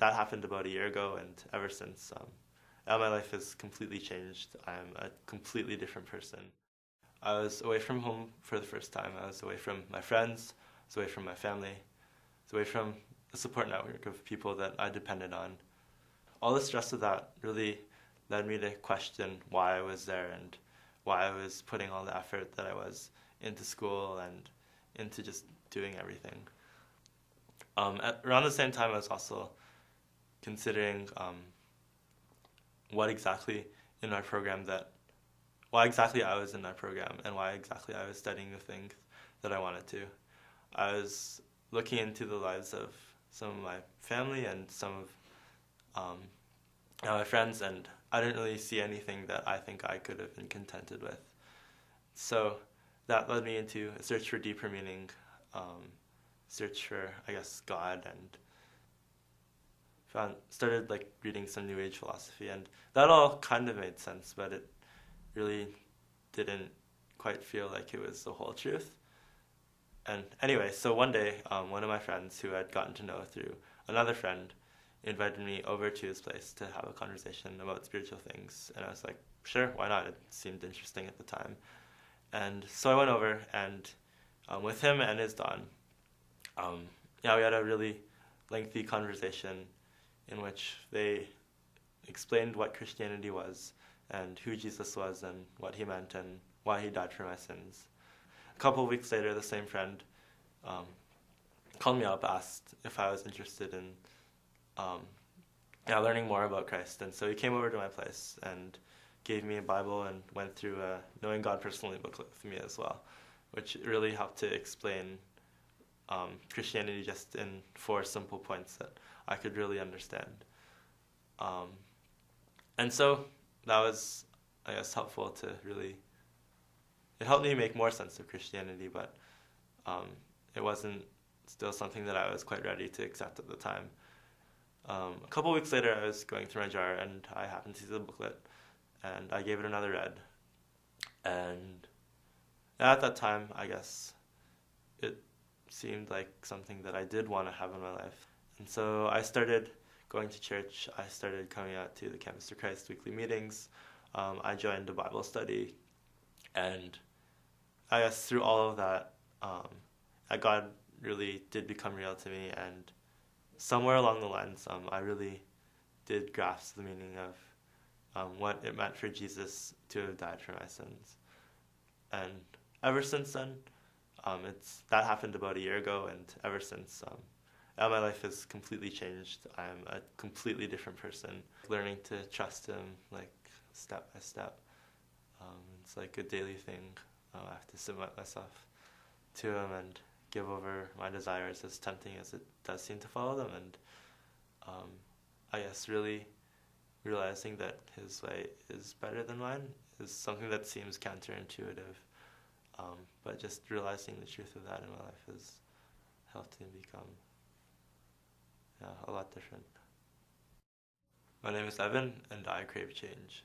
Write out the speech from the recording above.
that happened about a year ago, and ever since, my life has completely changed. I'm a completely different person. I was away from home for the first time. I was away from my friends. I was away from my family. I was away from the support network of people that I depended on. All the stress of that really led me to question why I was there and why I was putting all the effort that I was into school and into just doing everything. Around the same time, I was also considering why exactly I was in my program and why exactly I was studying the things that I wanted to. I was looking into the lives of some of my family and some of my friends, and I didn't really see anything that I think I could have been contented with. So that led me into a search for deeper meaning, search for, I guess, God, and started reading some New Age philosophy, and that all kind of made sense, but it really didn't quite feel like it was the whole truth. And anyway, so one day, one of my friends who I'd gotten to know through another friend invited me over to his place to have a conversation about spiritual things, and I was like, sure, why not? It seemed interesting at the time. And so I went over, and with him and his Don, we had a really lengthy conversation in which they explained what Christianity was and who Jesus was and what he meant and why he died for my sins. A couple of weeks later, the same friend called me up, asked if I was interested in learning more about Christ. And so he came over to my place and gave me a Bible and went through a Knowing God Personally booklet with me as well, which really helped to explain Christianity just in 4 simple points that I could really understand. And so that was, I guess, helpful to really, it helped me make more sense of Christianity, but it wasn't still something that I was quite ready to accept at the time. A couple weeks later, I was going through my jar, and I happened to see the booklet, and I gave it another read. And at that time, I guess, it seemed like something that I did want to have in my life. And so I started going to church. I started coming out to the Campus for Christ weekly meetings. I joined a Bible study. And I guess through all of that, God really did become real to me. And somewhere along the lines, I really did grasp the meaning of what it meant for Jesus to have died for my sins. And ever since then, that happened about a year ago, and ever since, my life has completely changed. I'm a completely different person, learning to trust him, step by step. It's like a daily thing. I have to submit myself to him and give over my desires, as tempting as it does seem to follow them, and I guess really realizing that his way is better than mine is something that seems counterintuitive, but just realizing the truth of that in my life has helped me become a lot different. My name is Evan, and I crave change.